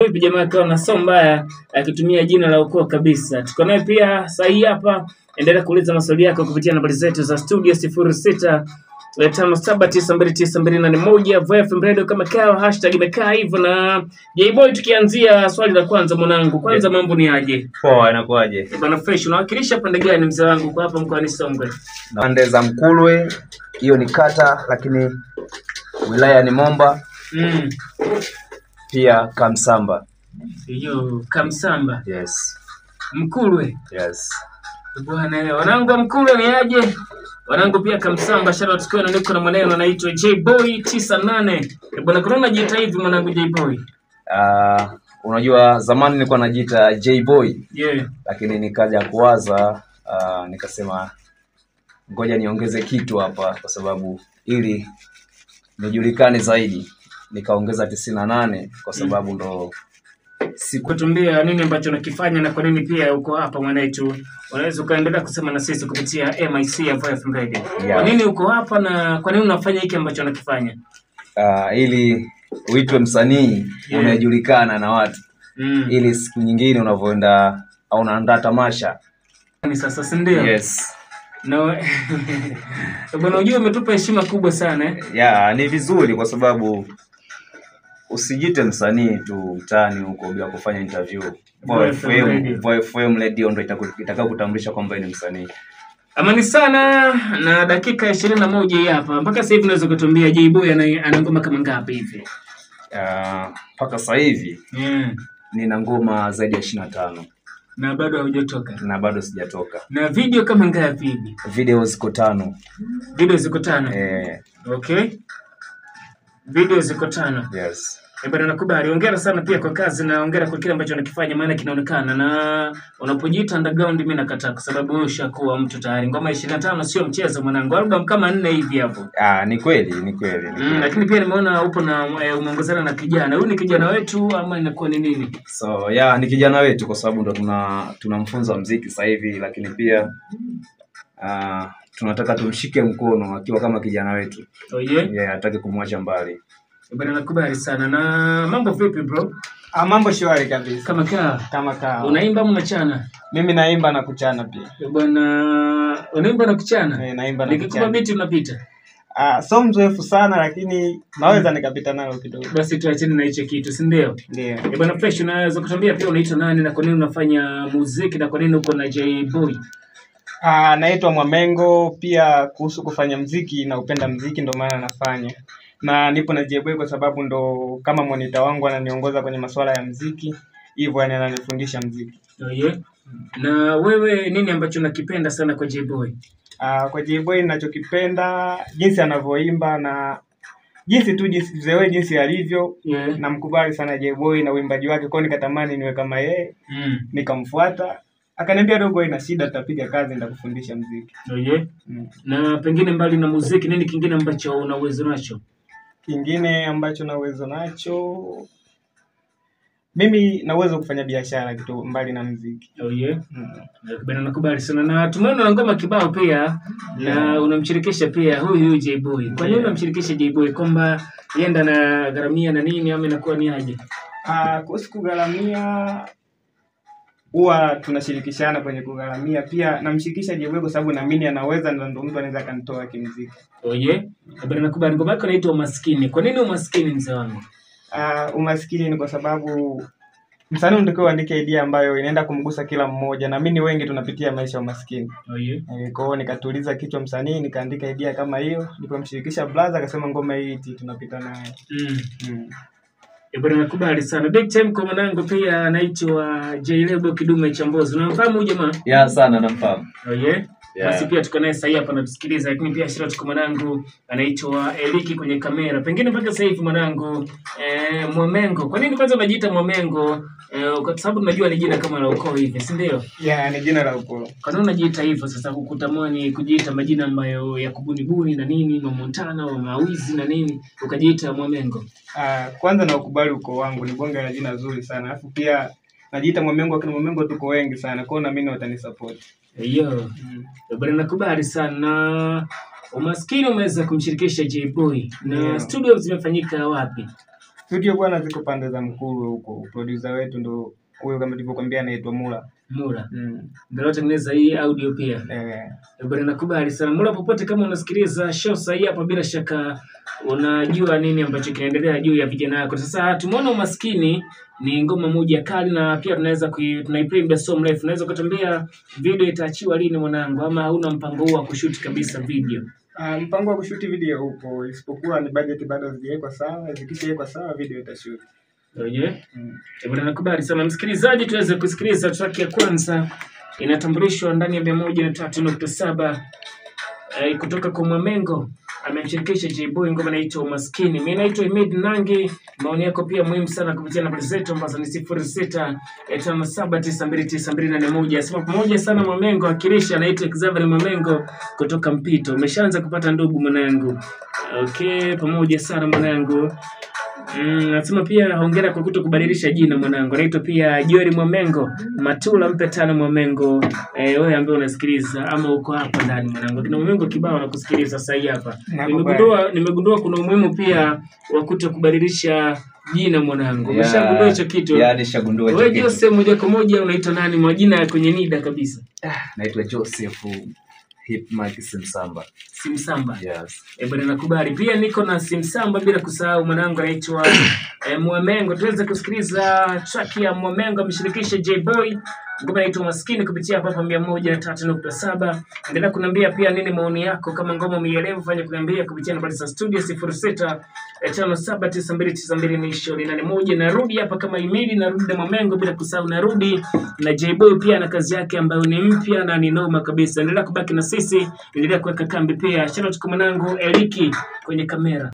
Vipi jamaa kwa na sio mbaya akitumia jina la ukoo kabisa. Tuko naye pia sahi hapa. Endelea kuuliza maswali yako kupitia nambari zetu za studio 0657929281 VFM Radio kama kao hashtag imekaa hivyo. Na J-Boy, tukianzia swali la kwanza mwanangu. Kwanza mambo ni aje? Poa, inakuaje? Bana fresh. Unawakilisha pande gani mzee wangu kwa hapa mkoani Songwe? Pande za Mkulwe, hiyo ni kata lakini wilaya ni Momba. Pia Kamsamba. Hiyo Kamsamba. Yes. Mkulwe. Yes. Bwana wanangu wa Mkulwe ni aje? Wanangu pia Kamsamba, shout out kwenu, niko na maneno anaitwa J-Boy 98. Bwana kuna unajiita hivi mwanangu J-Boy? Unajua zamani nilikuwa najiita J-Boy. Yeah. Lakini nikaja kuwaza nikasema ngoja niongeze kitu hapa kwa sababu ili nijulikane zaidi. Nikaongeza 98 kwa sababu ndo kutumbia nini ambacho nakifanya na kwa nini pia uko hapa mwanetu. Unaweza ukaendelea kusema na sisi kupitia MIC ya VFM Radio. Yeah. Kwa nini uko hapa na kwa nini unafanya hiki ambacho nakifanya? Ili uitwe msanii unajulikana na watu. Ili siku nyingine unavoenda au unaandaa tamasha. Ni sasa si ndio? Yes. No. Bwana unajua umetupa heshima kubwa sana. Yeah, ni vizuri kwa sababu usijite msanii tu mtaani huko bila kufanya interview. VFM Radio ndio itakao kutambulisha kwamba ni msanii. Amani sana na dakika 21 hapa. Mpaka sasa hivi unaweza kutuambia J-Boy ana ngoma kama ngapi hivi? Mpaka sasa hivi nina ngoma zaidi ya 25. Na bado hujatoka? Na bado sijatoka. Na video kama ngapi hivi? Video ziko 5. Video ziko 5? Okay. Video ziko 5. Yes. Bwana nakubali. Hongera sana pia kwa kazi na hongera kwa kile ambacho unakifanya maana kinaonekana. Na unapojiita underground mimi nakataa kwa sababu wewe ushakuwa mtu tayari. Ngoma 25 sio mchezo mwanangu. Album kama 4 hivi hapo. Ni kweli. Lakini pia nimeona upo na umeongozana na kijana. Huyu ni kijana wetu ama inakuwa ni nini? So, ni kijana wetu kwa sababu ndo tunamfunza muziki sasa hivi, lakini pia tunataka tumshike mkono akiwa kama kijana wetu. Oh yeah. Yeah, hataki kumwacha mbali. Bwana nakubali sana. Na mambo vipi bro? Mambo shwari kabisa. Kama kaa. Unaimba au unachana? Mimi naimba na kuchana pia. Bwana unaimba na kuchana? Naimba na kuchana. Nikikupa beat unapita? So mzoefu sana lakini naweza nikapita nayo kidogo. Basi tuachane na hicho kitu, si ndio? Ndio. Bwana fresh, unaweza kutuambia pia unaitwa nani na kwa nini unafanya muziki na kwa nini uko na J-Boy? Naitwa Mwamengo, pia kuhusu kufanya muziki na upenda muziki ndio maana nafanya. Na nipo na J-Boy kwa sababu ndo kama monitor wangu ananiongoza kwenye masuala ya muziki, hivyo ananifundisha muziki. Oh yeah. Na wewe nini ambacho unakipenda sana kwa J-Boy? Kwa J-Boy ninachokipenda jinsi anavyoimba na jinsi alivyo. Yeah. Namkubali sana J-Boy na uimbaji wake, kwa nikatamani niwe kama yeye. Nikamfuata. Akaniambia dogo ina shida, tutapiga kazi nitakufundisha muziki. Oh yeah. Na pengine mbali na muziki nini kingine ambacho una uwezo nacho? Kingine ambacho na uwezo nacho, mimi na uwezo kufanya biashara kitu mbali na muziki. Oh yeah. Bwana nakubali sana. Na tumeona na ngoma kibao pia na unamshirikisha pia huyu J-Boy. Kwa nini unamshirikisha J-Boy? Kwamba yenda na garamia na nini ama inakuwa ni aje? Kuhusu kugaramia huwa tunashirikishana kwenye kugaramia, pia namshirikisha J-Boy kwa sababu naamini anaweza na ndio mtu anaweza kanitoa kimuziki. Oh yeah. Bwana nakubali. Ngoma yako inaitwa Umaskini. Kwa nini umaskini mzee wangu? Umaskini ni kwa sababu msanii ndio kuandika idea ambayo inaenda kumgusa kila mmoja, na mimi wengi tunapitia maisha ya umaskini. Oh yeah. Kwa hiyo nikatuliza kichwa msanii, nikaandika idea kama hiyo, nilipomshirikisha brother akasema ngoma hii tunapita nayo. Bwana nakubali sana. Big time kwa mwanangu pia anaitwa J-Lebo Kidume Chambozi. Unamfahamu huyu jamaa? Yeah, sana namfahamu. Oh yeah. Basi pia tuko naye sasa hapa anatusikiliza, lakini pia shout out kwa mwanangu anaitwa Eliki kwenye kamera. Pengine mpaka sasa hivi mwanangu Mwamengo. Kwa nini kwanza unajiita Mwamengo? Kwa sababu unajua ni jina kama la ukoo hivi, si ndio? Yeah, ni jina la ukoo. Kwa nini unajiita hivyo sasa, kukutamani kujiita majina ambayo ya kubuni na nini, Montana au Mawizi na nini, ukajiita Mwamengo? Kwanza na ukubali ukoo wangu, ni bonge la jina zuri sana. Alafu pia najiita Mwamengo, kwa Mwamengo tuko wengi sana. Kwa hiyo na mimi watanisupport. Hiyo. Bwana nakubali sana. Umaskini umeweza kumshirikisha J-Boy. Na studio zimefanyika wapi? Studio bwana ziko pande za Mkuru huko. Producer wetu ndo huyo kama nilivyokuambia anaitwa Mula. Mula. Ndio tengeneza hii audio pia. Bwana nakubali sana. Mula, popote kama unasikiliza show sahi hapa, bila shaka unajua nini ambacho kinaendelea juu ya vijana wako. Sasa tumeona Umaskini ni ngoma moja kali, na pia tunaweza tunaiplay muda so mrefu. Unaweza kutambia video itaachiwa lini mwanangu, ama hauna mpango wa kushoot kabisa video? Mpango wa kushuti video upo, isipokuwa ni budget bado hazijawekwa sawa. Zikishawekwa sawa video itashoot. Oje? Bwana nakubali sana. Msikilizaji, tuweze kusikiliza track ya kwanza, inatambulishwa ndani ya 103.7 kutoka kwa Mwamengo. Amemshirikisha J-Boy, ngoma inaitwa Umaskini. Mimi naitwa Imid Nangi. Maoni yako pia muhimu sana kupitia nambari zetu ambazo ni 0657929281. Sema pamoja sana Mwamengo, akilisha anaitwa Xavier Mwamengo kutoka Mpito. Umeshaanza kupata ndugu mwanangu. Okay, pamoja sana mwanangu. Nasema pia hongera kwa kubadilisha jina mwanangu. Naitwa pia Joel Mwamengo. Matula mpe tano Mwamengo. Wewe ambaye unasikiliza ama uko hapa ndani mwanangu. Kina Mwamengo kibao na kusikiliza sasa hapa. Nimegundua kuna umuhimu pia wa kubadilisha jina mwanangu. Umeshagundua hicho kitu? Nishagundua hicho kitu. Wewe Joseph moja kwa moja unaitwa nani? Majina kwenye NIDA kabisa. Naitwa Joseph Hipmark Simsamba. Simsamba. Yes. Bwana nakubali. Pia niko na Simsamba, bila kusahau mwanangu anaitwa Mwamengo. Tuweze kusikiliza track ya Mwamengo ameshirikisha J-Boy. Ngoma inaitwa Umaskini kupitia hapa 103.7. Endelea kuniambia pia nini maoni yako, kama ngoma umeelewa fanya kuniambia kupitia nambari za studio 0657929281. Narudi hapa kama Imidi, narudi na Mwamengo, bila kusahau narudi na J-Boy pia na kazi yake ambayo ni mpya na ni noma kabisa. Endelea kubaki na sisi, endelea kuweka kambi pia. Shout out kwa mwanangu Eliki kwenye kamera.